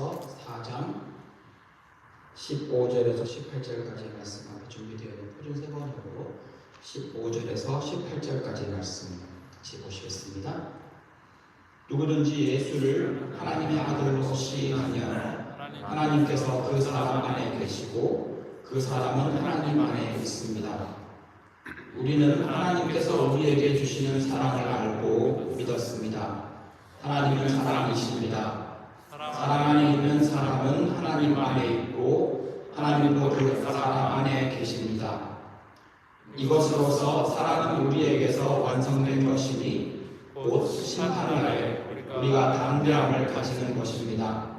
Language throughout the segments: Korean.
에베소서 4장 15절에서 18절까지의 말씀 앞에 준비되어 있는 표준 세번역으로 15절에서 18절까지의 말씀 같이 보시겠습니다. 누구든지 예수를 하나님의 아들로 시인하면 하나님께서 그 사람 안에 계시고 그 사람은 하나님 안에 있습니다. 우리는 하나님께서 우리에게 주시는 사랑을 알고 믿었습니다. 하나님은 사랑이십니다. 사랑 안에 있는 사람은 하나님 안에 있고 하나님도 그 사람 안에 계십니다. 이것으로서 사랑은 우리에게서 완성된 것이니 곧 심판을 우리가 담대함을 가지는 것입니다.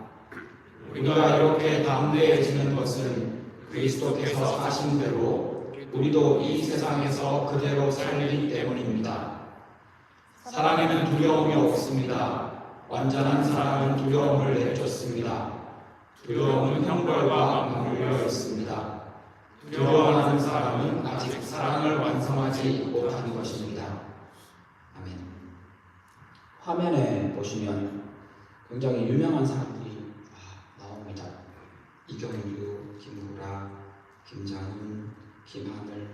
우리가 이렇게 담대해지는 것은 그리스도께서 사신 대로 우리도 이 세상에서 그대로 살기 때문입니다. 사랑에는 두려움이 없습니다. 완전한 사랑은 두려움을 내쫓습니다. 두려움은 형벌과 맞물려 있습니다. 두려워하는 사람은 아직 사랑을 완성하지 못한 것입니다. 아멘. 화면에 보시면 굉장히 유명한 사람들이 나옵니다. 이경규, 김구라, 김장훈, 김하늘,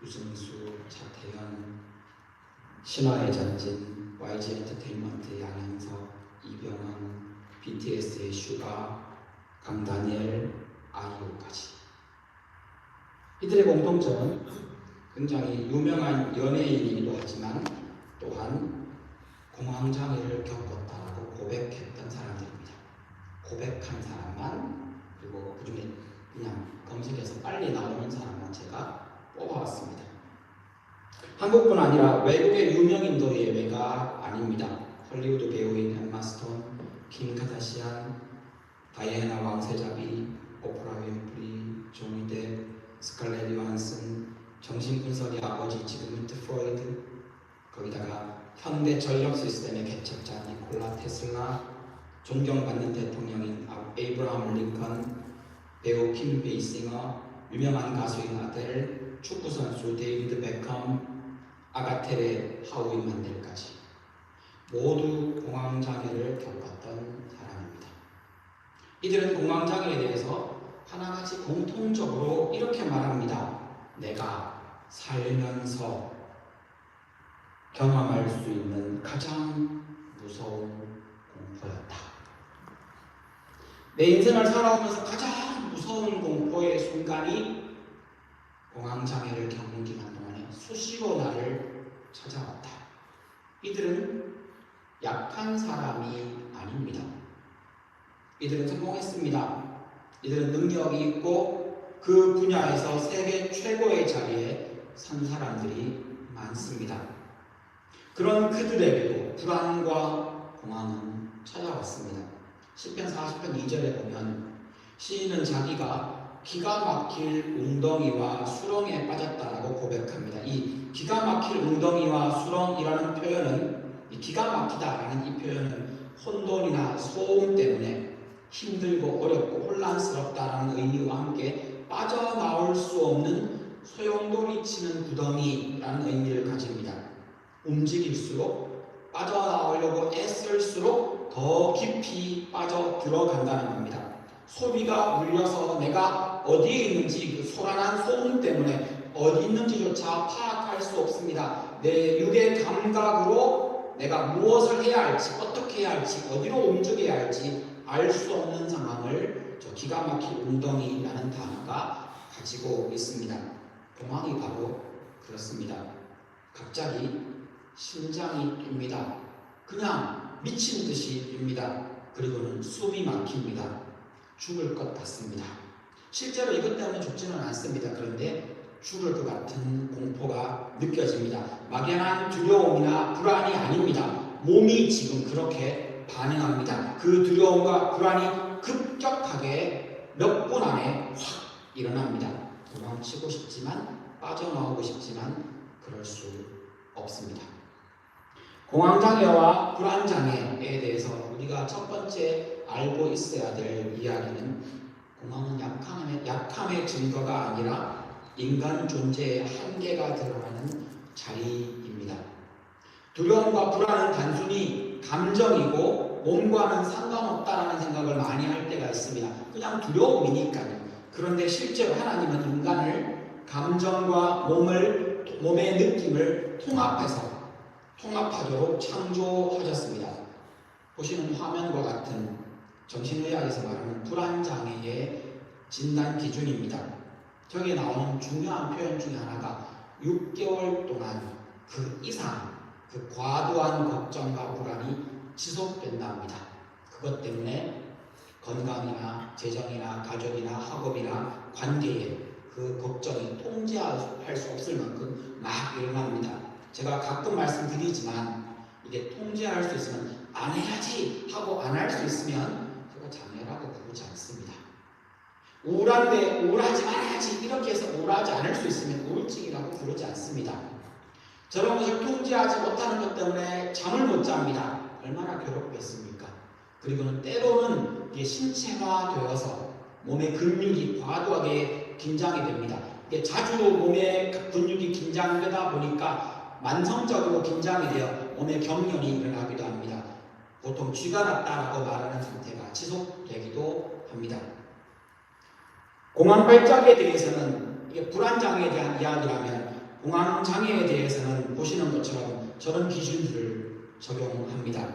유승수, 차태현, 신화의 전진, YG 엔터테인먼트의 양현석, 이병헌, BTS의 슈가, 강다니엘, 아이유까지. 이들의 공통점은 굉장히 유명한 연예인이기도 하지만 또한 공황장애를 겪었다라고 고백했던 사람들입니다. 고백한 사람만, 그리고 그중에 그냥 검색해서 빨리 나오는 사람만 제가 뽑아왔습니다. 한국뿐 아니라 외국의 유명인도 예외가 아닙니다. 헐리우드 배우인 엠마 스톤, 킴 카다시안, 다이애나 왕세자비, 오프라 윈프리, 조니 뎁, 스칼렛 요한슨, 정신분석의 아버지 지그문트 프로이드, 거기다가 현대 전력 시스템의 개척자 니콜라 테슬라, 존경받는 대통령인 에이브라함 링컨, 배우 킴 베이싱어, 유명한 가수인 아델, 축구선수 데이비드 베컴, 아가텔의 하우이 만델까지 모두 공황장애를 겪었던 사람입니다. 이들은 공황장애에 대해서 하나같이 공통적으로 이렇게 말합니다. 내가 살면서 경험할 수 있는 가장 무서운 공포였다. 내 인생을 살아오면서 가장 무서운 공포의 순간이 공황장애를 겪는 기간 동안에 수시로 나를 찾아왔다. 이들은 약한 사람이 아닙니다. 이들은 성공했습니다. 이들은 능력이 있고 그 분야에서 세계 최고의 자리에 선 사람들이 많습니다. 그런 그들에게도 불안과 공황은 찾아왔습니다. 시편 40편 2절에 보면 시인은 자기가 기가 막힐 웅덩이와 수렁에 빠졌다라고 고백합니다. 이 기가 막힐 웅덩이와 수렁이라는 표현은, 이 기가 막히다라는 이 표현은 혼돈이나 소음 때문에 힘들고 어렵고 혼란스럽다라는 의미와 함께 빠져나올 수 없는 소용돌이 치는 구덩이라는 의미를 가집니다. 움직일수록 빠져나오려고 애쓸수록 더 깊이 빠져 들어간다는 겁니다. 소리가 울려서 내가 어디에 있는지 그 소란한 소음 때문에 어디 있는지조차 파악할 수 없습니다. 내 육의 감각으로 내가 무엇을 해야 할지, 어떻게 해야 할지, 어디로 움직여야 할지 알 수 없는 상황을 저 기가 막힌 웅덩이라는 단어가 가지고 있습니다. 공황이 바로 그렇습니다. 갑자기 심장이 뜁니다. 그냥 미친 듯이 뜁니다. 그리고는 숨이 막힙니다. 죽을 것 같습니다. 실제로 이것 때문에 죽지는 않습니다. 그런데 죽을 것 같은 공포가 느껴집니다. 막연한 두려움이나 불안이 아닙니다. 몸이 지금 그렇게 반응합니다. 그 두려움과 불안이 급격하게 몇 분 안에 확 일어납니다. 도망치고 싶지만, 빠져나오고 싶지만 그럴 수 없습니다. 공황장애와 불안장애에 대해서 우리가 첫 번째 알고 있어야 될 이야기는, 공황은 약함의 증거가 아니라 인간 존재의 한계가 드러나는 자리입니다. 두려움과 불안은 단순히 감정이고 몸과 별거와는 상관없다라는 생각을 많이 할 때가 있습니다. 그냥 두려움이니까요. 그런데 실제로 하나님은 인간을 감정과 몸의 느낌을 통합하도록 창조하셨습니다. 보시는 화면과 같은 정신의학에서 말하는 불안장애의 진단 기준입니다. 저기에 나오는 중요한 표현 중에 하나가 6개월 동안 그 이상 그 과도한 걱정과 불안이 지속된답니다. 그것 때문에 건강이나 재정이나 가족이나 학업이나 관계에 그 걱정이 통제할 수 없을 만큼 막 일어납니다. 제가 가끔 말씀드리지만 이게 통제할 수 있으면 안 해야지 하고 안 할 수 있으면 제가 장애라고 부르지 않습니다. 우울한데 우울하지 말아야지 이렇게 해서 우울하지 않을 수 있으면 우울증이라고 부르지 않습니다. 저런 것을 통제하지 못하는 것 때문에 잠을 못 잡니다. 얼마나 괴롭겠습니까? 그리고는 때로는 이게 신체화되어서 몸의 근육이 과도하게 긴장이 됩니다. 이게 자주 몸의 근육이 긴장되다 보니까 만성적으로 긴장이 되어 몸에 경련이 일어나기도 합니다. 보통 쥐가 났다라고 말하는 상태가 지속되기도 합니다. 공황발작에 대해서는 이게 불안장애에 대한 이야기라면 공황장애에 대해서는 보시는 것처럼 저런 기준들을 적용합니다.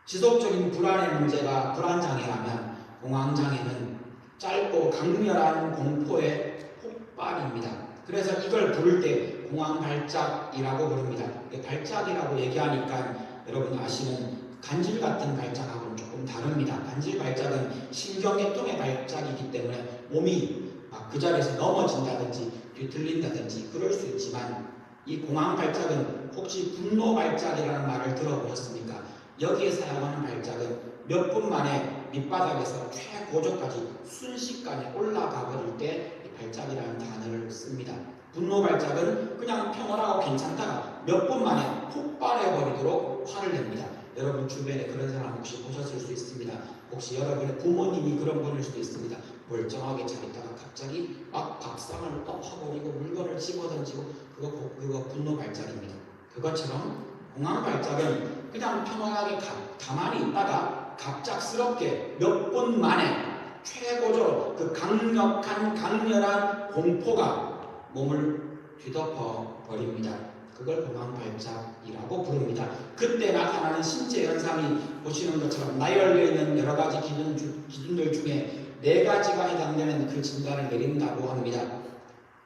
지속적인 불안의 문제가 불안장애라면 공황장애는 짧고 강렬한 공포의 폭발입니다. 그래서 이걸 부를 때 공황발작이라고 부릅니다. 발작이라고 얘기하니까 여러분 아시는 간질 같은 발작하고는 조금 다릅니다. 간질 발작은 신경계통의 발작이기 때문에 몸이 그 자리에서 넘어진다든지 뒤틀린다든지 그럴 수 있지만 이 공황 발작은 혹시 분노 발작이라는 말을 들어보셨습니까? 여기에 사용하는 발작은 몇 분 만에 밑바닥에서 최고조까지 순식간에 올라가 버릴 때 발작이라는 단어를 씁니다. 분노 발작은 그냥 평온하고 괜찮다가 몇 분 만에 폭발해 버리도록 화를 냅니다. 여러분 주변에 그런 사람 혹시 보셨을 수 있습니다. 혹시 여러분의 부모님이 그런 분일 수도 있습니다. 멀쩡하게 잘 있다가 갑자기 막 밥상을 엎어버리고 물건을 집어던지고 그거 분노 발작입니다. 그것처럼 공황 발작은 그냥 평온하게 가만히 있다가 갑작스럽게 몇 분 만에 최고조 그 강렬한 공포가 몸을 뒤덮어 버립니다. 그걸 공황발작이라고 부릅니다. 그때 나타나는 신체 현상이 보시는 것처럼 나열되어 있는 여러 가지 기준들 중에 4가지가 해당되는 그 진단을 내린다고 합니다.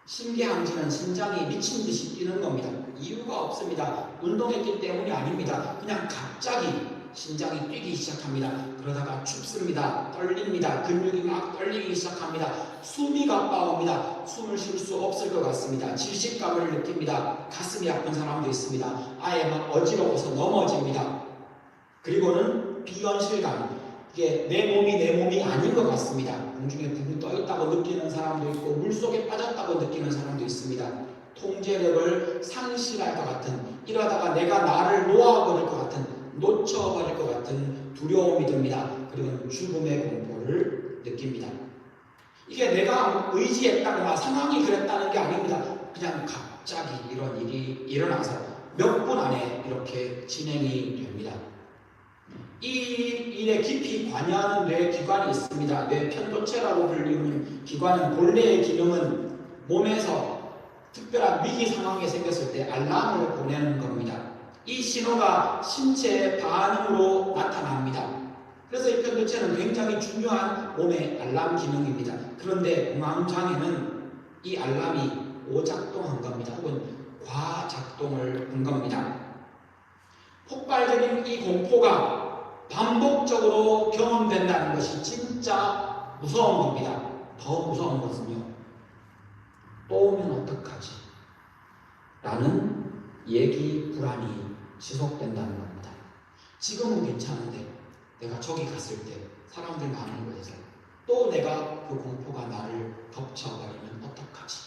심계항진은 심장이 미친 듯이 뛰는 겁니다. 이유가 없습니다. 운동했기 때문이 아닙니다. 그냥 갑자기 심장이 뛰기 시작합니다. 그러다가 춥습니다. 떨립니다. 근육이 막 떨리기 시작합니다. 숨이 가빠옵니다. 숨을 쉴 수 없을 것 같습니다. 질식감을 느낍니다. 가슴이 아픈 사람도 있습니다. 아예 막 어지러워서 넘어집니다. 그리고는 비현실감. 이게 내 몸이 아닌 것 같습니다. 공중에 붕 떠 있다고 느끼는 사람도 있고 물속에 빠졌다고 느끼는 사람도 있습니다. 통제력을 상실할 것 같은, 이러다가 내가 나를 놓아버릴 것 같은, 놓쳐버릴 것 같은 두려움이 듭니다. 그리고 죽음의 공포를 느낍니다. 이게 내가 의지했다거나 상황이 그랬다는 게 아닙니다. 그냥 갑자기 이런 일이 일어나서 몇 분 안에 이렇게 진행이 됩니다. 이 일에 깊이 관여하는 뇌 기관이 있습니다. 뇌 편도체라고 불리는 기관은 본래의 기능은 몸에서 특별한 위기 상황이 생겼을 때 알람을 보내는 겁니다. 이 신호가 신체의 반응으로 나타납니다. 그래서 이 편도체는 굉장히 중요한 몸의 알람 기능입니다. 그런데 공황장애는 이 알람이 오작동한 겁니다. 혹은 과작동을 한 겁니다. 폭발적인 이 공포가 반복적으로 경험된다는 것이 진짜 무서운 겁니다. 더 무서운 것은요, 또 오면 어떡하지? 라는 얘기 불안이 지속된다는 겁니다. 지금은 괜찮은데 내가 저기 갔을 때 사람들 많은 곳에서 또 내가 그 공포가 나를 덮쳐버리면 어떡하지?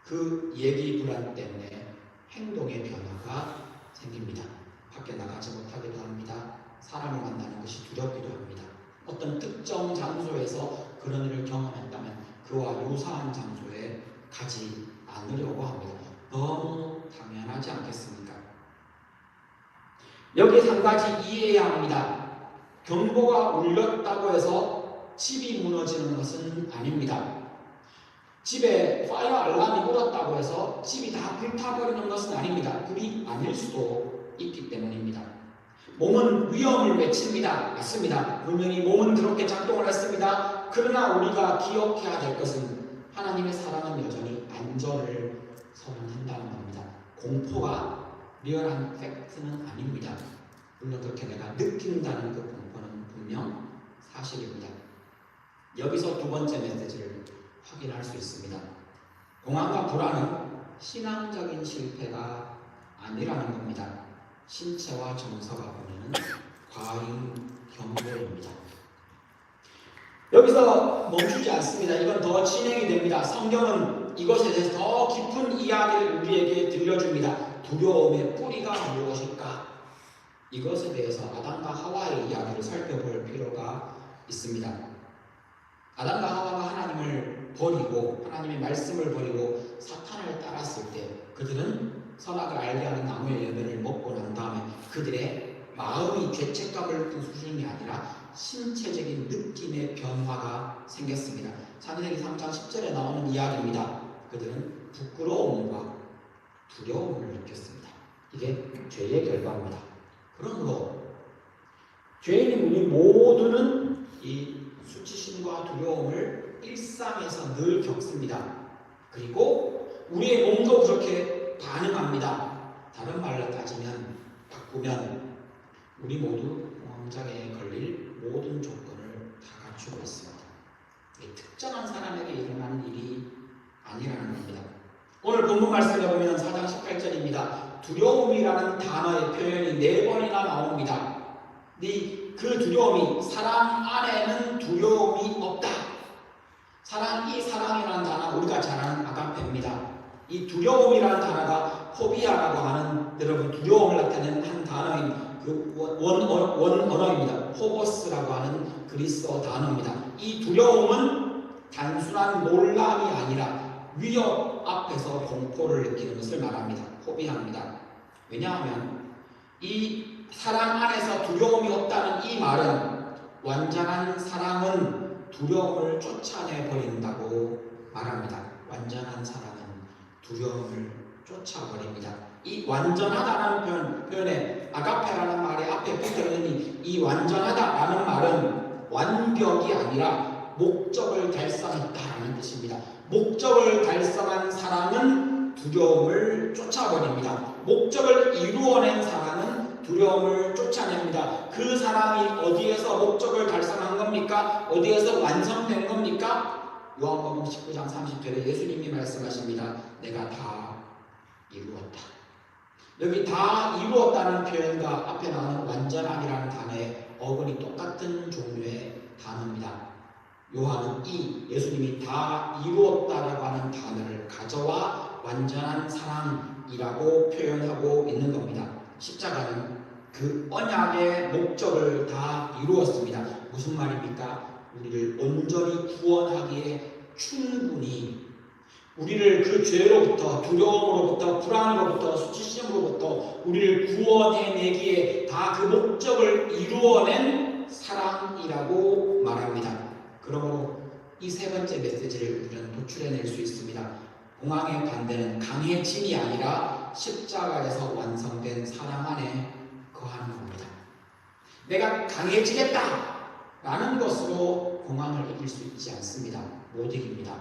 그 얘기 불안 때문에 행동의 변화가 생깁니다. 밖에 나가지 못하기도 합니다. 사람을 만나는 것이 두렵기도 합니다. 어떤 특정 장소에서 그런 일을 경험했다면 그와 유사한 장소에 가지 않으려고 합니다. 너무 당연하지 않겠습니까? 여기서 한 가지 이해해야 합니다. 경보가 울렸다고 해서 집이 무너지는 것은 아닙니다. 집에 파이어 알람이 울었다고 해서 집이 다 불타버리는 것은 아닙니다. 그게 아닐 수도 있기 때문입니다. 몸은 위험을 외칩니다. 맞습니다. 분명히 몸은 그렇게 작동을 했습니다. 그러나 우리가 기억해야 될 것은 하나님의 사랑은 여전히 안전을 선언한다는 겁니다. 공포가 리얼한 팩트는 아닙니다. 물론 그렇게 내가 느낀다는 그 공포는 분명 사실입니다. 여기서 두 번째 메시지를 확인할 수 있습니다. 공황과 불안은 신앙적인 실패가 아니라는 겁니다. 신체와 정서가 보내는 과잉 경고입니다. 여기서 멈추지 않습니다. 이건 더 진행이 됩니다. 성경은 이것에 대해서 더 깊은 이야기를 우리에게 들려줍니다. 두려움의 뿌리가 무엇일까? 이것에 대해서 아담과 하와의 이야기를 살펴볼 필요가 있습니다. 아담과 하와가 하나님을 버리고 하나님의 말씀을 버리고 사탄을 따랐을 때 그들은 선악을 알게 하는 나무의 열매를 먹고 난 다음에 그들의 마음이 죄책감을 느낀 수준이 아니라 신체적인 느낌의 변화가 생겼습니다. 창세기 3장 10절에 나오는 이야기입니다. 그들은 부끄러움과 두려움을 느꼈습니다. 이게 죄의 결과입니다. 그러므로 죄인인 우리 모두는 이 수치심과 두려움을 일상에서 늘 겪습니다. 그리고 우리의 몸도 그렇게 반응합니다. 다른 말로 따지면 바꾸면 우리 모두 공황장애에 걸릴 모든 조건을 다 갖추고 있습니다. 특정한 사람에게 일어나는 일이 아니라는 겁니다. 오늘 본문 말씀에 보면 4장 18절입니다. 두려움이라는 단어의 표현이 4번이나 나옵니다. 그 두려움이 사람 안에는 두려움이 없다. 이 사랑이라는 단어 우리가 잘 아는 아가페입니다. 이 두려움이라는 단어가 포비아라고 하는 여러분 두려움을 나타내는 한 단어인 그 원언어입니다. 포버스라고 하는 그리스어 단어입니다. 이 두려움은 단순한 놀람이 아니라 위협 앞에서 공포를 느끼는 것을 말합니다. 포비아입니다. 왜냐하면 이 사랑 안에서 두려움이 없다는 이 말은 완전한 사랑은 두려움을 쫓아내버린다고 말합니다. 완전한 사랑은 두려움을 쫓아버립니다. 이 완전하다라는 표현에 아가페라는 말이 앞에 붙어있는 이 완전하다라는 말은 완벽이 아니라 목적을 달성했다라는 뜻입니다. 목적을 달성한 사랑은 두려움을 쫓아버립니다. 목적을 이루어낸 사랑은 두려움을 쫓아냅니다. 그 사랑이 어디에서 목적을 달성한 겁니까? 어디에서 완성된 겁니까? 요한복음 19장 30절에 예수님이 말씀하십니다. 내가 다 이루었다. 여기 다 이루었다는 표현과 앞에 나오는 완전함이라는 단어의 어근이 똑같은 종류의 단어입니다. 요한은 이 예수님이 다 이루었다라고 하는 단어를 가져와 완전한 사랑이라고 표현하고 있는 겁니다. 십자가는 그 언약의 목적을 다 이루었습니다. 무슨 말입니까? 우리를 온전히 구원하기에 충분히 우리를 그 죄로부터 두려움으로부터 불안으로부터 수치심으로부터 우리를 구원해내기에 다 그 목적을 이루어낸 사랑이라고 말합니다. 그러므로 이 세 번째 메시지를 우리는 도출해낼 수 있습니다. 공황의 반대는 강해짐이 아니라 십자가에서 완성된 사랑 안에 거하는 겁니다. 내가 강해지겠다 라는 것으로 공황을 이길 수 있지 않습니다. 못 이깁니다.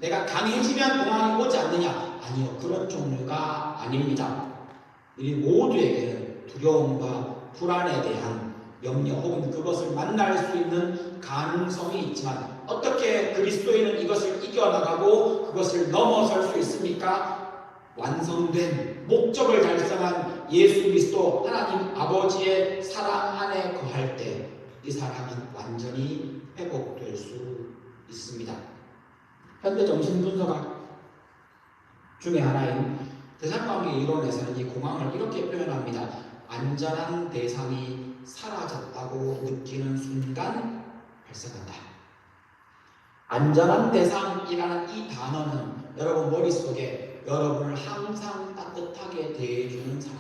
내가 강해지면 공황이 오지 않느냐? 아니요. 그런 종류가 아닙니다. 우리 모두에게는 두려움과 불안에 대한 염려 혹은 그것을 만날 수 있는 가능성이 있지만 어떻게 그리스도인은 이것을 이겨나가고 그것을 넘어설 수 있습니까? 완성된 목적을 달성한 예수 그리스도 하나님 아버지의 사랑 안에 거할 때 이 사랑은 완전히 회복될 수 있습니다. 현대 정신분석학 중에 하나인 대상관계 이론에서는 이 공황을 이렇게 표현합니다. 안전한 대상이 사라졌다고 느끼는 순간 발생한다. 안전한 대상이라는 이 단어는 여러분 머릿속에 여러분을 항상 따뜻하게 대해주는 사람.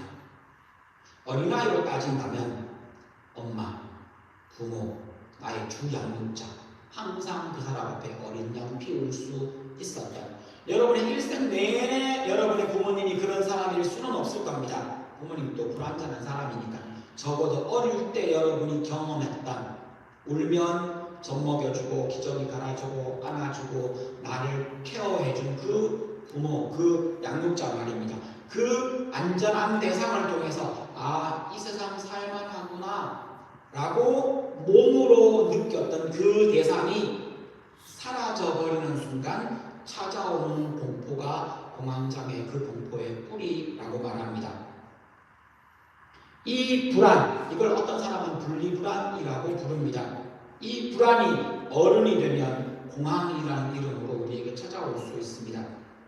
어린아이로 따진다면 엄마, 부모, 나의 주 양육자, 항상 그 사람 앞에 어린 양 피울 수 있었다. 여러분의 일생 내내 여러분의 부모님이 그런 사람일 수는 없을 겁니다. 부모님도 불완전한 사람이니까. 적어도 어릴 때 여러분이 경험했던 울면 젖 먹여주고 기저귀 갈아주고 안아주고 나를 케어해준 그 부모, 그 양육자 말입니다. 그 안전한 대상을 통해서 이 세상 살만하구나 라고 몸으로 느꼈던 그 대상이 사라져버리는 순간 찾아오는 공포가 공황장애 그 공포의 뿌리라고 말합니다. 이 불안, 이걸 어떤 사람은 분리불안이라고 부릅니다. 이 불안이 어른이 되면 공황이라는 이름으로 우리에게 찾아올 수 있습니다.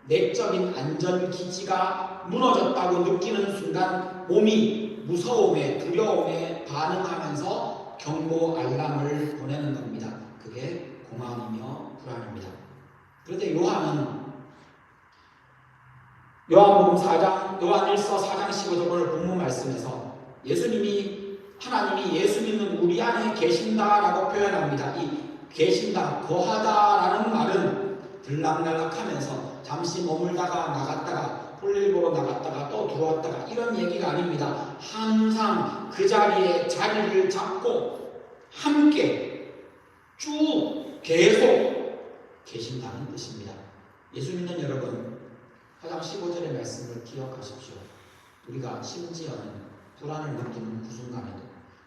내적인 안전기지가 무너졌다고 느끼는 순간 몸이 무서움에 두려움에 반응하면서 경고 알람을 보내는 겁니다. 그게 공황이며 불안입니다. 그런데 요한복음 4장, 요한일서 4장 15절 오늘 본문 말씀에서 하나님이 예수 믿는 우리 안에 계신다라고 표현합니다. 이 계신다, 거하다라는 말은 들락날락하면서 잠시 머물다가 나갔다가 볼일 보러 나갔다가 또 들어왔다가 이런 얘기가 아닙니다. 항상 그 자리에 자리를 잡고 함께 쭉 계속 계신다는 뜻입니다. 예수 믿는 여러분, 4장 15절의 말씀을 기억하십시오. 우리가 심지어는 불안을 느끼는 그 순간에도,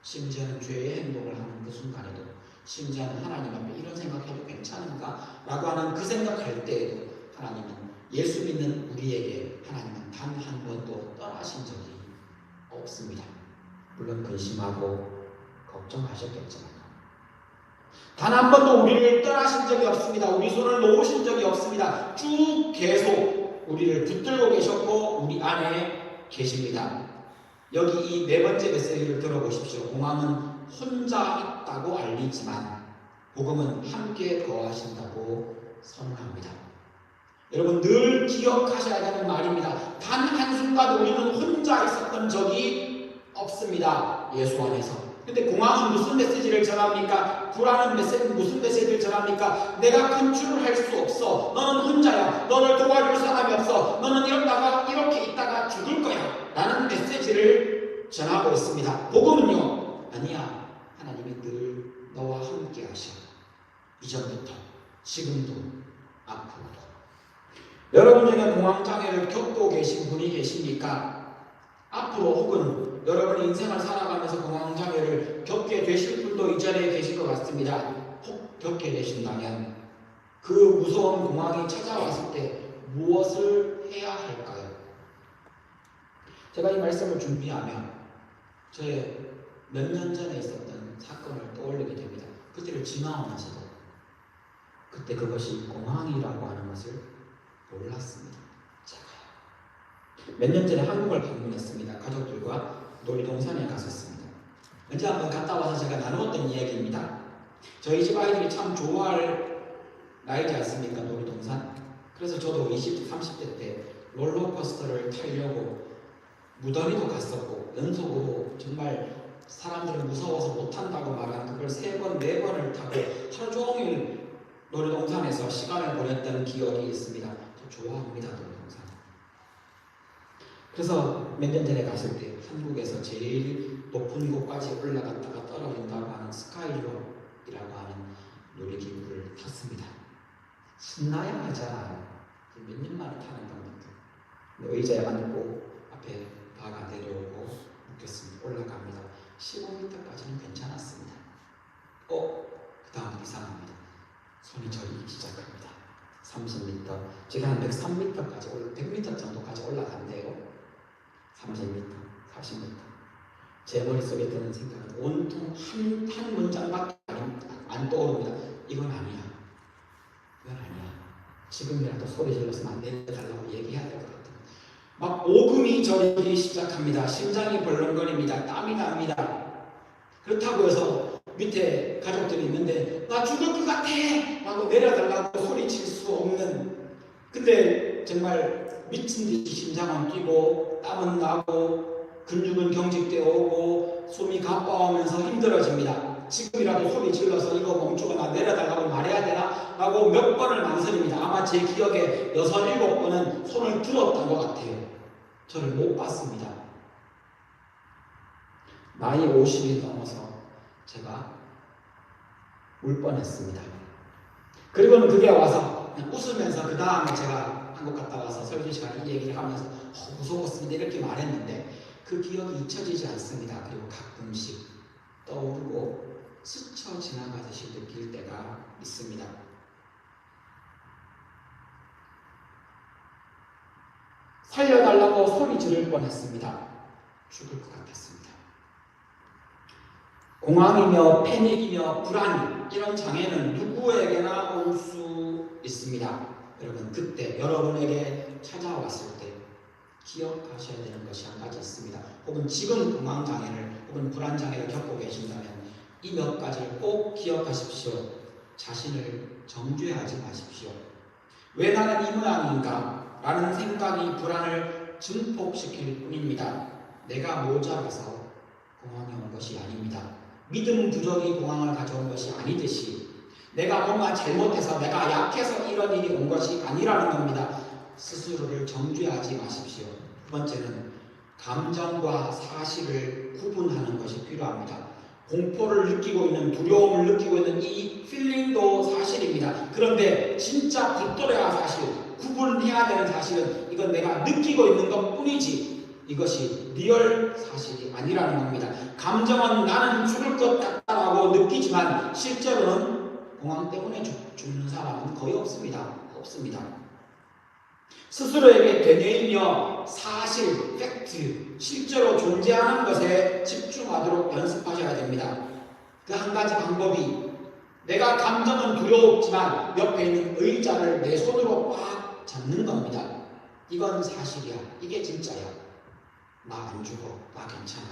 심지어는 죄의 행동을 하는 그 순간에도, 심지어는 하나님 앞에 이런 생각해도 괜찮은가? 라고 하는 그 생각할 때에도 하나님은 예수 믿는 우리에게 하나님은 단 한 번도 떠나신 적이 없습니다. 물론 근심하고 걱정하셨겠지만 단 한 번도 우리를 떠나신 적이 없습니다. 우리 손을 놓으신 적이 없습니다. 쭉 계속 우리를 붙들고 계셨고 우리 안에 계십니다. 여기 이 네 번째 메시지를 들어보십시오. 공황은 혼자 있다고 알리지만 복음은 함께 거하신다고 선언합니다. 여러분 늘 기억하셔야 되는 말입니다. 단 한순간 우리는 혼자 있었던 적이 없습니다. 예수 안에서. 근데 공황은 무슨 메시지를 전합니까? 불안은 무슨 메시지를 전합니까? 내가 컨트롤 할 수 없어. 너는 혼자야. 너를 도와줄 사람이 없어. 너는 이렇게 있다가 죽을 거야. 라는 메시지를 전하고 있습니다. 복음은요, 아니야. 하나님이 늘 너와 함께 하셔. 이전부터, 지금도, 앞으로도. 여러분 중에 공황장애를 겪고 계신 분이 계십니까? 앞으로 혹은 여러분의 인생을 살아가면서 공황장애를 겪게 되실 분도 이전에 계실 것 같습니다. 혹 겪게 되신다면 그 무서운 공황이 찾아왔을 때 무엇을 해야 할까요? 제가 이 말씀을 준비하며 제 몇 년 전에 있었던 사건을 떠올리게 됩니다. 그때를 지나오면서도 그때 그것이 공황이라고 하는 것을 몰랐습니다. 제가요. 몇 년 전에 한국을 방문했습니다. 가족들과 놀이동산에 갔었습니다. 언제 한번 갔다 와서 제가 나누었던 이야기입니다. 저희 집 아이들이 참 좋아할 나이지 않습니까? 놀이동산. 그래서 저도 20, 30대 때 롤러코스터를 타려고 무더니도 갔었고 연속으로 정말 사람들은 무서워서 못한다고 말하는 그걸 3번, 4번을 타고 하루 종일 놀이동산에서 시간을 보냈던 기억이 있습니다. 저 좋아합니다, 놀이동산. 그래서 몇 년 전에 갔을 때 한국에서 제일 높은 곳까지 올라갔다가 떨어진다고 하는 스카이로이라고 하는 놀이기구를 탔습니다. 신나야 하잖아요. 몇 년 만에 타는 겁니까? 의자에 앉고 앞에 바가 내려오고 묻겠습니다. 올라갑니다. 15m까지는 괜찮았습니다. 그 다음 이상합니다. 손이 저리기 시작합니다. 30m, 제가 한 103m까지 100m 정도까지 올라간대요. 30m, 40m. 제 머릿속에 드는 생각은 온통 한 문장밖에 안 떠오릅니다. 이건 아니야. 이건 아니야. 지금이라도 소리 질러서 안 내려달라고 얘기해야 될 것 같아요. 막 오금이 저리기 시작합니다. 심장이 벌렁거립니다. 땀이 납니다. 그렇다고 해서 밑에 가족들이 있는데 나 죽을 것 같아! 라고 내려달라고 소리칠 수 없는, 근데 정말 미친 듯이 심장은 뛰고 땀은 나고 근육은 경직되어 오고 숨이 가빠오면서 힘들어집니다. 지금이라도 소리 질러서 이거 멈추고 나 내려달라고 말해야 되나? 라고 몇 번을 망설입니다. 아마 제 기억에 6, 7번은 손을 들었던 것 같아요. 저를 못 봤습니다. 나이 50이 넘어서 제가 울 뻔했습니다. 그리고는 그게 와서 그냥 웃으면서 그 다음에 제가 한국 갔다 와서 설교 시간에 이 얘기를 하면서 무서웠습니다 이렇게 말했는데 그 기억이 잊혀지지 않습니다. 그리고 가끔씩 떠오르고 스쳐 지나가듯이 느낄 때가 있습니다. 살려달라고 소리 지를 뻔했습니다. 죽을 것 같았습니다. 공황이며 패닉이며 불안 이런 장애는 누구에게나 올 수 있습니다. 여러분 그때 여러분에게 찾아왔을 때 기억하셔야 되는 것이 한 가지 있습니다. 혹은 지금 공황장애를 혹은 불안장애를 겪고 계신다면 이 몇 가지를 꼭 기억하십시오. 자신을 정죄하지 마십시오. 왜 나는 이 모양인가? 라는 생각이 불안을 증폭시킬 뿐입니다. 내가 모자라서 공황이 온 것이 아닙니다. 믿음 부족이 공황을 가져온 것이 아니듯이 내가 뭔가 잘못해서 내가 약해서 이런 일이 온 것이 아니라는 겁니다. 스스로를 정죄하지 마십시오. 두 번째는 감정과 사실을 구분하는 것이 필요합니다. 공포를 느끼고 있는 두려움을 느끼고 있는 이 필링도 사실입니다. 그런데 진짜 붙들어야 사실, 구분해야 되는 사실은 이건 내가 느끼고 있는 것 뿐이지 이것이 리얼 사실이 아니라는 겁니다. 감정은 나는 죽을 것 같다라고 느끼지만 실제로는 공황 때문에 죽는 사람은 거의 없습니다. 스스로에게 되뇌이며 사실, 팩트, 실제로 존재하는 것에 집중하도록 연습하셔야 됩니다. 그 한 가지 방법이 내가 감정은 두려웠지만 옆에 있는 의자를 내 손으로 꽉 잡는 겁니다. 이건 사실이야. 이게 진짜야. 나 안 죽어. 나 괜찮아.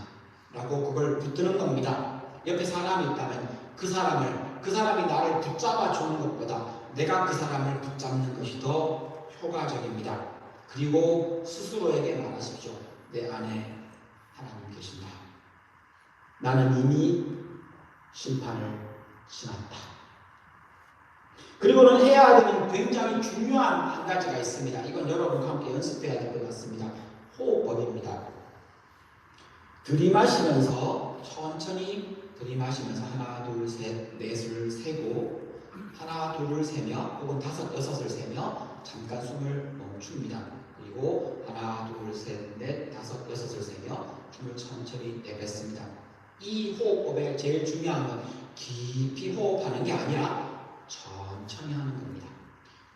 라고 그걸 붙드는 겁니다. 옆에 사람이 있다면 그 사람이 나를 붙잡아 주는 것보다 내가 그 사람을 붙잡는 것이 더 효과적입니다. 그리고 스스로에게 말하십시오. 내 안에 하나님 계신다. 나는 이미 심판을 지났다. 그리고는 해야 되는 굉장히 중요한 한 가지가 있습니다. 이건 여러분과 함께 연습해야 될 것 같습니다. 호흡법입니다. 들이마시면서 천천히 들이마시면서 하나, 둘, 셋, 넷을 세고 하나, 둘을 세며 혹은 다섯, 여섯을 세며 잠깐 숨을 멈춥니다. 그리고 하나, 둘, 셋, 넷, 다섯, 여섯을 세며 숨을 천천히 내뱉습니다. 이 호흡법의 제일 중요한 건 깊이 호흡하는 게 아니라 천천히 하는 겁니다.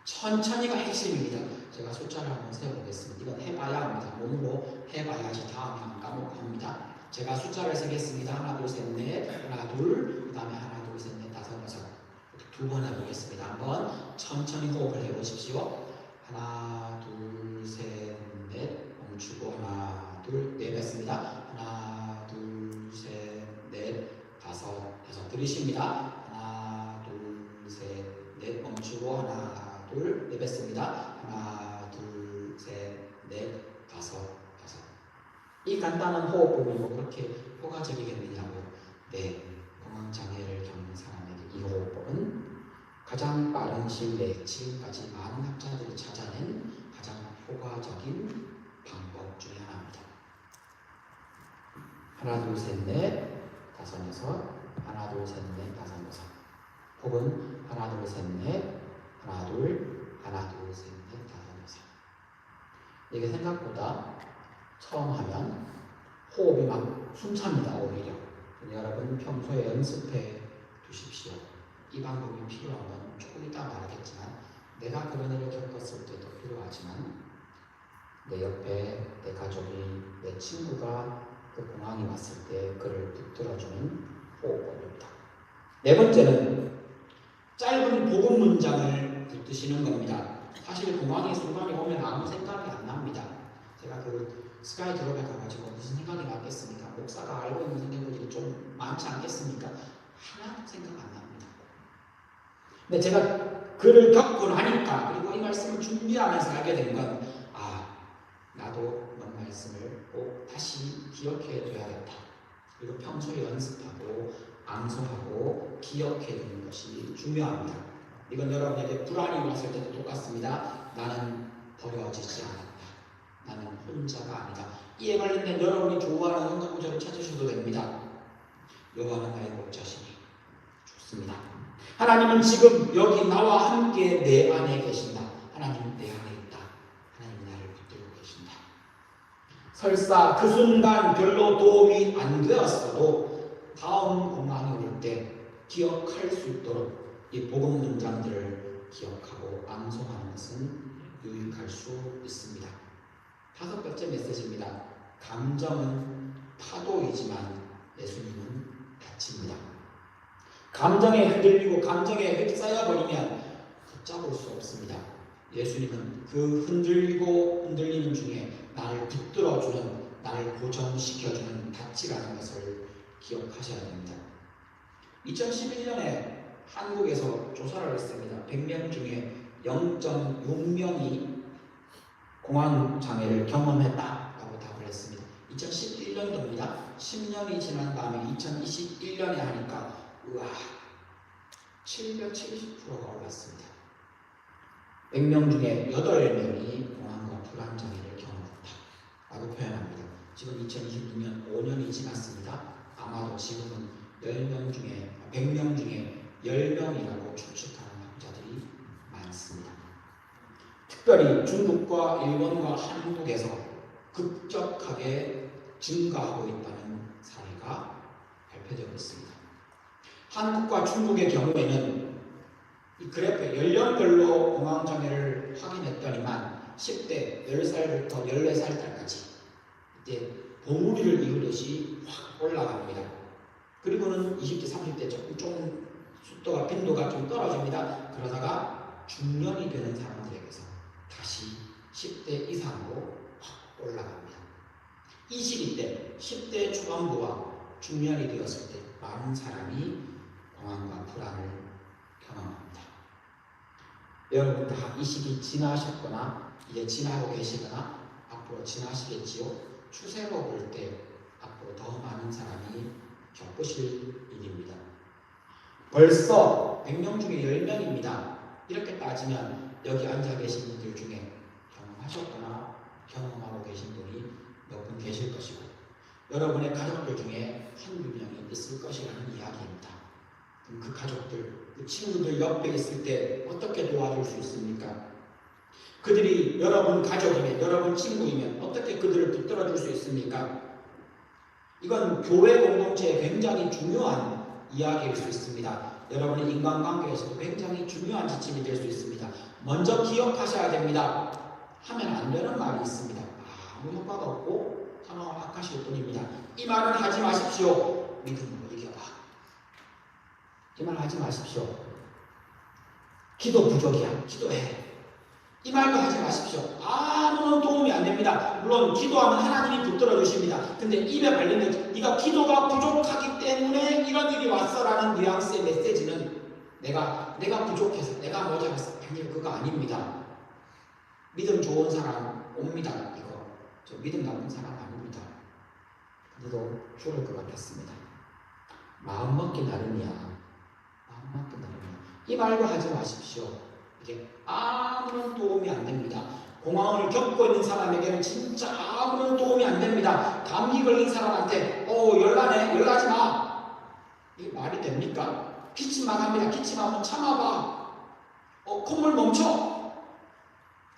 천천히가 핵심입니다. 제가 숫자를 한번 세어보겠습니다. 이건 해봐야 합니다. 몸으로 해봐야지 다음에 안 까먹고 합니다. 제가 숫자를 세겠습니다. 하나, 둘, 셋, 넷, 하나, 둘, 그 다음에 하나, 둘, 셋, 넷, 다섯, 여섯. 두 번 해보겠습니다. 한번 천천히 호흡을 해보십시오. 하나, 둘, 셋, 넷, 멈추고 하나, 둘, 내뱉습니다. 하나, 둘, 셋, 넷, 다섯, 여섯. 들으십니다. 하나, 둘, 셋, 넷, 멈추고 하나, 둘, 내뱉습니다. 하나, 둘, 셋, 넷, 다섯, 여섯. 이 간단한 호흡법이 뭐 그렇게 효과적이겠느냐고. 네, 공황장애를 겪는 사람에게 이 호흡법은 가장 빠른 시일 내에 지금까지 많은 학자들이 찾아낸 가장 효과적인 방법 중에 하나입니다. 하나, 둘, 셋, 넷, 다섯, 여섯. 하나, 둘, 셋, 넷, 다섯, 여섯. 혹은 하나, 둘, 셋, 넷, 하나, 둘, 하나, 둘, 셋, 넷, 다섯, 여섯. 이게 생각보다 처음 하면 호흡이 막 숨찹니다. 오히려. 여러분 평소에 연습해 두십시오. 이 방법이 필요한 건 조금 이따 말하겠지만 내가 그런 일을 겪었을 때도 필요하지만 내 옆에 내 가족이 내 친구가 그 공황이 왔을 때 그를 붙들어주는 호흡법입니다. 네 번째는 짧은 복음 문장을 붙드시는 겁니다. 사실 공황의 순간이 오면 아무 생각이 안 납니다. 제가 그 스카이 들어가 가지고 무슨 생각이 났겠습니까? 목사가 알고 있는 생각들이 좀 많지 않겠습니까? 하나도 생각 안 납니다. 근데 제가 그를 겪고 나니까 그리고 이 말씀을 준비하면서 알게 된 건 나도 이런 말씀을 꼭 다시 기억해 둬야겠다. 그리고 평소에 연습하고 암송하고 기억해 두는 것이 중요합니다. 이건 여러분에게 불안이 왔을 때도 똑같습니다. 나는 버려지지 않았다. 나는 혼자가 아니다. 이에 관련된 여러분이 좋아하는 성경 구절을 찾으셔도 됩니다. 여호와는 나의 목자시니. 좋습니다. 하나님은 지금 여기 나와 함께 내 안에 계신다. 하나님은 내 안에 있다. 하나님은 나를 붙들고 계신다. 설사 그 순간 별로 도움이 안 되었어도 다음 공항이 올 때 기억할 수 있도록 이 복음 문장들을 기억하고 암송하는 것은 유익할 수 있습니다. 5번째 메시지입니다. 감정은 파도이지만 예수님은 밭입니다. 감정에 흔들리고 감정에 휩싸여버리면 붙잡을 수 없습니다. 예수님은 그 흔들리는 중에 나를 붙들어주는, 나를 고정시켜주는 밭이라는 것을 기억하셔야 됩니다. 2011년에 한국에서 조사를 했습니다. 100명 중에 0.6명이 공황장애를 경험했다라고 답을 했습니다. 2011년도입니다. 10년이 지난 다음에 2021년에 하니까 우와, 770%가 올랐습니다. 100명 중에 8명이 공황과 불안장애를 경험했다라고 표현합니다. 지금 2026년 5년이 지났습니다. 아마도 지금은 100명 중에 10명이라고 추측하는 학자들이 많습니다. 특별히 중국과 일본과 한국에서 급격하게 증가하고 있다는 사례가 발표되고 있습니다. 한국과 중국의 경우에는 이 그래프에 연령별로 공황장애를 확인했더니만 10대 10살부터 14살 때까지 이때 봉우리를 이루듯이 확 올라갑니다. 그리고는 20대 30대 조금 속도가 빈도가 좀 떨어집니다. 그러다가 중년이 되는 사람들에게서 다시 10대 이상으로 확 올라갑니다. 이 시기 때 10대 초반부와 중년이 되었을 때 많은 사람이 공황과 불안을 경험합니다. 여러분 다 이 시기 지나셨거나 이제 지나고 계시거나 앞으로 지나시겠지요. 추세로 볼 때 앞으로 더 많은 사람이 겪으실 일입니다. 벌써 100명 중에 10명입니다. 이렇게 따지면 여기 앉아 계신 분들 중에 경험하셨거나 경험하고 계신 분이 몇 분 계실 것이고 여러분의 가족들 중에 한두 명이 있을 것이라는 이야기입니다. 그럼 그 가족들, 그 친구들 옆에 있을 때 어떻게 도와줄 수 있습니까? 그들이 여러분 가족이면, 여러분 친구이면 어떻게 그들을 붙들어줄 수 있습니까? 이건 교회 공동체에 굉장히 중요한 이야기일 수 있습니다. 여러분의 인간관계에서도 굉장히 중요한 지침이 될 수 있습니다. 먼저 기억하셔야 됩니다. 하면 안 되는 말이 있습니다. 아무 효과가 없고 상황을 악화시킬 뿐입니다. 이 말은 하지 마십시오. 믿음으로 이겨봐. 이 말 하지 마십시오. 기도 부족이야. 기도해. 이 말도 하지 마십시오. 아무런 도움이 안 됩니다. 물론 기도하면 하나님이 붙들어 주십니다. 근데 입에 발리는 네가 기도가 부족하기 때문에 이런 일이 왔어라는 뉘앙스의 메시지는 내가 부족해서 내가 모자라서 아니요, 그거 아닙니다. 믿음 좋은 사람 옵니다. 이거 저 믿음 나쁜 사람 아닙니다. 그래도 죽을 것 같았습니다. 마음먹기 나름이야. 마음먹기 나름이야. 이 말도 하지 마십시오. 이게 아무런 도움이 안 됩니다. 공황을 겪고 있는 사람에게는 진짜 아무런 도움이 안 됩니다. 감기 걸린 사람한테 열나지 마. 이게 말이 됩니까? 기침만 합니다. 기침하면 참아봐. 콧물 멈춰.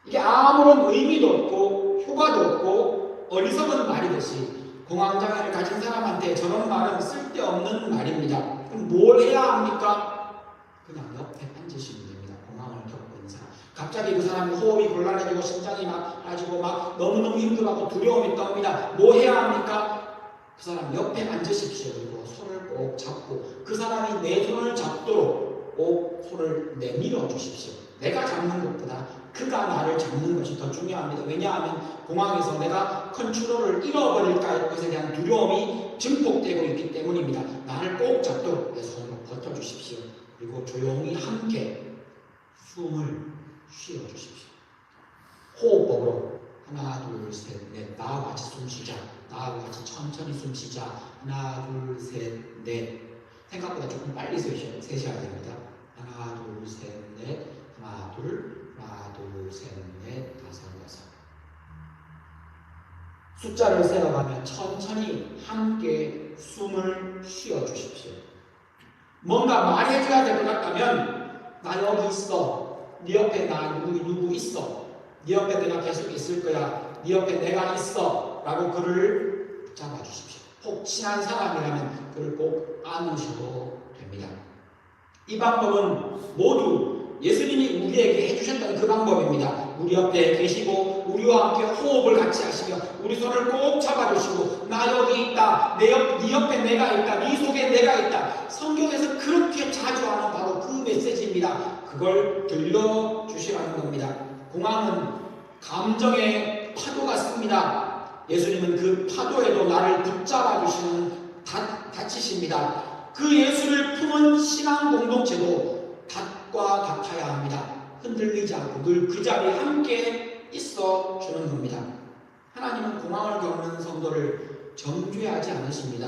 이게 아무런 의미도 없고 효과도 없고 어리석은 말이듯이 공황장애를 가진 사람한테 저런 말은 쓸데없는 말입니다. 그럼 뭘 해야 합니까? 그냥 옆에 앉으시면 됩니다. 공황을 겪고 있는 사람. 갑자기 그 사람이 호흡이 곤란해지고 심장이 막 빠지고 막 너무너무 힘들어하고 두려움이 떠옵니다. 뭐 해야 합니까? 그 사람 옆에 앉으십시오. 그리고 손을 꼭 잡고 그 사람이 내 손을 잡도록 꼭 손을 내밀어 주십시오. 내가 잡는 것보다 그가 나를 잡는 것이 더 중요합니다. 왜냐하면 공황에서 내가 컨트롤을 잃어버릴까 것에 대한 두려움이 증폭되고 있기 때문입니다. 나를 꼭 잡도록 내 손으로 버텨주십시오. 그리고 조용히 함께 숨을 쉬어주십시오. 호흡법으로 하나 둘 셋 넷 나와 같이 숨 쉬자. 나와 같이 천천히 숨 쉬자. 하나 둘 셋 넷 생각보다 조금 빨리 세셔야 됩니다. 하나, 둘, 셋, 넷, 하나, 둘, 셋, 넷, 다섯, 여섯. 숫자를 세어가면 천천히 함께 숨을 쉬어 주십시오. 뭔가 말해줘야 될 것 같다면 나 여기 있어. 네 옆에 나 누구 있어. 네 옆에 내가 계속 있을 거야. 네 옆에 내가 있어. 라고 그를 붙잡아 주십시오. 혹 친한 사람이라면 그를 꼭 안으셔도 됩니다. 이 방법은 모두 예수님이 우리에게 해주셨던 그 방법입니다. 우리 옆에 계시고 우리와 함께 호흡을 같이 하시며 우리 손을 꼭 잡아주시고 나 여기 있다. 네 옆에 내가 있다. 네 속에 내가 있다. 성경에서 그렇게 자주 하는 바로 그 메시지입니다. 그걸 들려주시라는 겁니다. 공항은 감정의 파도 같습니다. 예수님은 그 파도에도 나를 붙잡아 주시는 닷이십니다. 그 예수를 품은 신앙 공동체도 닷과 같아야 합니다. 흔들리지 않고 늘 그 자리에 함께 있어 주는 겁니다. 하나님은 공황을 겪는 성도를 정죄하지 않으십니다.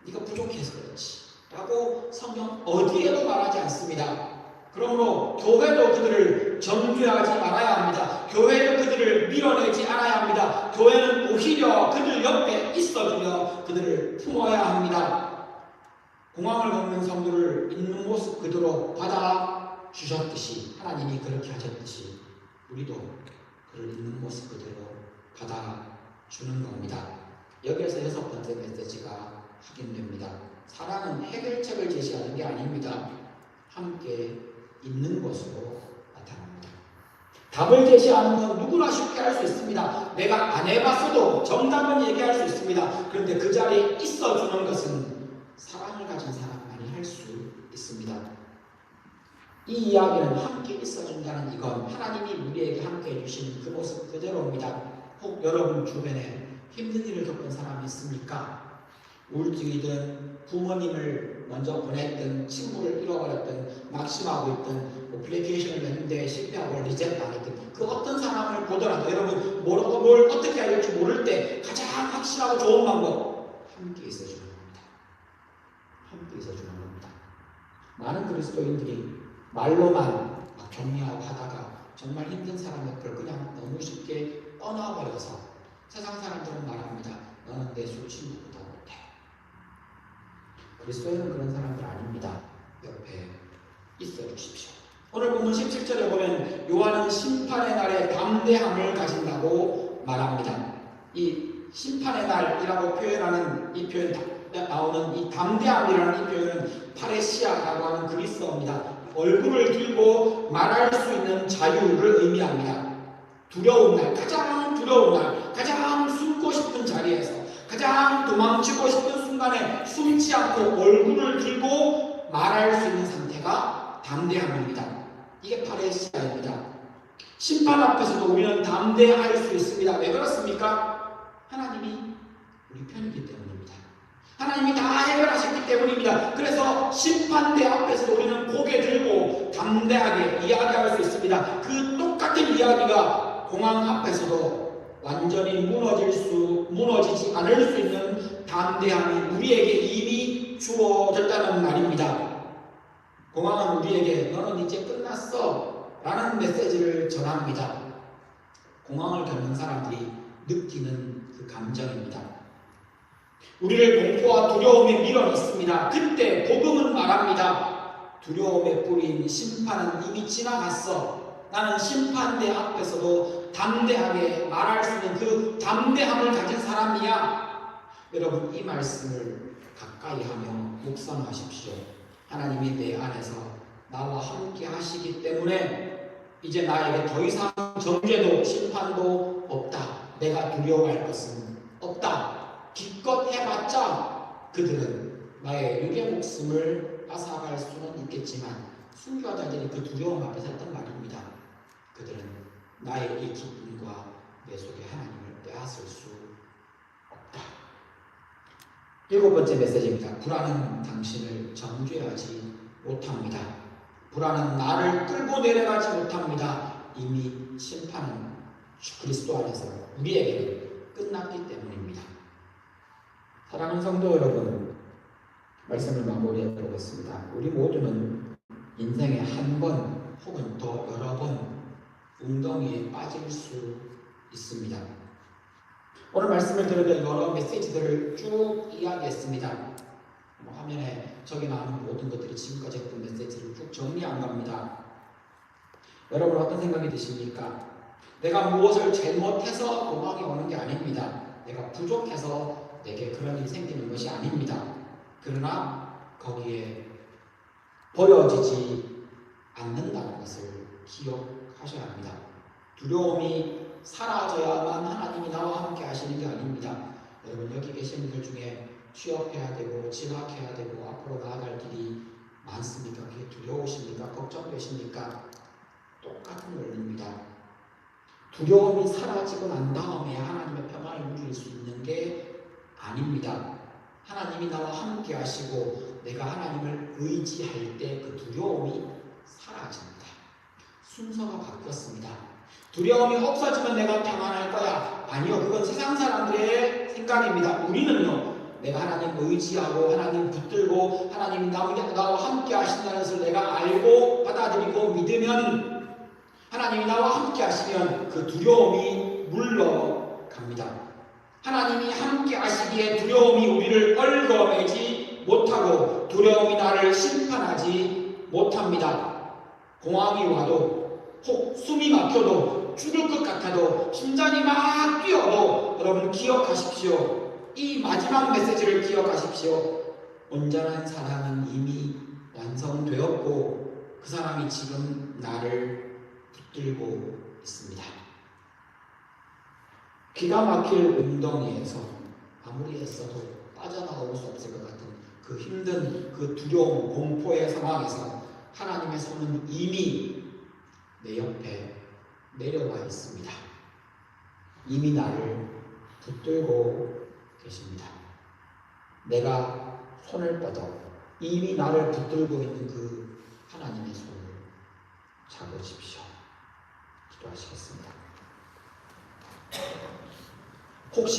네가 부족해서 그렇지 라고 성경 어디에도 말하지 않습니다. 그러므로 교회도 그들을 정죄하지 말아야 합니다. 교회도 그들을 밀어내지 않아야 합니다. 교회는 오히려 그들 옆에 있어주며 그들을 품어야 합니다. 공황을 겪는 성도를 있는 모습 그대로 받아주셨듯이 하나님이 그렇게 하셨듯이 우리도 그를 있는 모습 그대로 받아주는 겁니다. 여기에서 6번째 메시지가 확인됩니다. 사랑은 해결책을 제시하는 게 아닙니다. 함께 있는 것으로 나타납니다. 답을 제시하는 건 누구나 쉽게 할 수 있습니다. 내가 안 해봤어도 정답은 얘기할 수 있습니다. 그런데 그 자리에 있어주는 것은 사랑을 가진 사람만이 할 수 있습니다. 이 이야기는 함께 있어준다는 이건 하나님이 우리에게 함께 해주신 그 모습 그대로입니다. 혹 여러분 주변에 힘든 일을 겪은 사람이 있습니까? 우울증이든 부모님을 먼저 보냈든 친구를 잃어버렸든 낙심하고 있든 애플리케이션을 냈는데 실패하고 리젝트 당했든 그 어떤 사람을 보더라도 여러분 뭘 어떻게 해야 될지 모를 때 가장 확실하고 좋은 방법 함께 있어주는 겁니다. 함께 있어주는 겁니다. 많은 그리스도인들이 말로만 막 격려하고 하다가 정말 힘든 사람 옆을 그냥 너무 쉽게 떠나버려서 세상 사람들은 말합니다. 너는 내 술친구보다 못해. 그리스도인은 그런 사람들 아닙니다. 옆에 있어 주십시오. 오늘 본문 17절에 보면 요한은 심판의 날에 담대함을 가진다고 말합니다. 이 심판의 날이라고 표현하는 이 표현 나오는 이 담대함이라는 이 표현은 파레시아라고 하는 그리스어입니다. 얼굴을 들고 말할 수 있는 자유를 의미합니다. 두려운 날, 가장 두려운 날, 가장 숨고 싶은 자리에서 가장 도망치고 싶은 순간에 숨지 않고 얼굴을 들고 말할 수 있는 상태가 담대함입니다. 이게 파레시아입니다. 심판 앞에서도 우리는 담대할 수 있습니다. 왜 그렇습니까? 하나님이 우리 편이기 때문입니다. 하나님이 다 해결하셨기 때문입니다. 그래서 심판대 앞에서도 우리는 고개 들고 담대하게 이야기할 수 있습니다. 그 똑같은 이야기가 공항 앞에서도 완전히 무너지지 않을 수 있는 담대함이 우리에게 이미 주어졌다는 말입니다. 공항은 우리에게 너는 이제 끝났어 라는 메시지를 전합니다. 공항을 겪는 사람들이 느끼는 그 감정입니다. 우리를 공포와 두려움에 밀어넣습니다. 그때 복음은 말합니다. 두려움에 뿌린 심판은 이미 지나갔어. 나는 심판대 앞에서도 담대하게 말할 수 있는 그 담대함을 가진 사람이야. 여러분 이 말씀을 가까이 하며 묵상하십시오. 하나님이 내 안에서 나와 함께 하시기 때문에 이제 나에게 더 이상 정죄도 심판도 없다. 내가 두려워할 것은 없다. 기껏 해봤자 그들은 나의 육의 목숨을 앗아갈 수는 있겠지만 순교자들이 그 두려움 앞에서 했던 말입니다. 그들은 나의 이 기쁨과 내 속에 하나님을 빼앗을 수 없다. 7번째 메시지입니다. 불안은 당신을 정죄하지 못합니다. 불안은 나를 끌고 내려가지 못합니다. 이미 심판은 그리스도 안에서 우리에게는 끝났기 때문입니다. 사랑하는 성도 여러분, 말씀을 마무리해 보겠습니다. 우리 모두는 인생에 한 번 혹은 더 여러 번 웅덩이에 빠질 수 있습니다. 오늘 말씀을 들으며 여러 메시지들을 쭉 이야기했습니다. 화면에 적이 나오는 모든 것들이 지금까지 했던 메시지를 쭉 정리한 겁니다. 여러분 어떤 생각이 드십니까? 내가 무엇을 잘못해서 도망이 오는 게 아닙니다. 내가 부족해서 내게 그런 일이 생기는 것이 아닙니다. 그러나 거기에 보여지지 않는다는 것을 기억하셔야 합니다. 두려움이 사라져야만 하나님이 나와 함께 하시는 게 아닙니다. 여러분 여기 계신 분들 중에 취업해야 되고 진학해야 되고 앞으로 나아갈 길이 많습니까? 그게 두려우십니까? 걱정되십니까? 똑같은 원리입니다. 두려움이 사라지고 난 다음에 하나님의 평안을 누릴 수 있는 게 아닙니다. 하나님이 나와 함께 하시고 내가 하나님을 의지할 때 그 두려움이 사라집니다. 순서가 바뀌었습니다. 두려움이 없어지면 내가 평안할 거야. 아니요, 그건 세상 사람들의 생각입니다. 우리는요, 내가 하나님 의지하고 하나님 붙들고 하나님이 나와 함께 하신다는 것을 내가 알고 받아들이고 믿으면 하나님이 나와 함께 하시면 그 두려움이 물러갑니다. 하나님이 함께 하시기에 두려움이 우리를 얽어매지 못하고 두려움이 나를 심판하지 못합니다. 공황이 와도 혹 숨이 막혀도 죽을 것 같아도 심장이 막 뛰어도 여러분 기억하십시오. 이 마지막 메시지를 기억하십시오. 온전한 사랑은 이미 완성되었고 그 사람이 지금 나를 붙들고 있습니다. 기가 막힐 웅덩이에서 아무리 애써도 빠져나올 수 없을 것 같은 그 힘든 그 두려움, 공포의 상황에서 하나님의 손은 이미 내 옆에 내려와 있습니다. 이미 나를 붙들고 계십니다. 내가 손을 뻗어 이미 나를 붙들고 있는 그 하나님의 손을 잡으십시오. 기도하시겠습니다. 혹시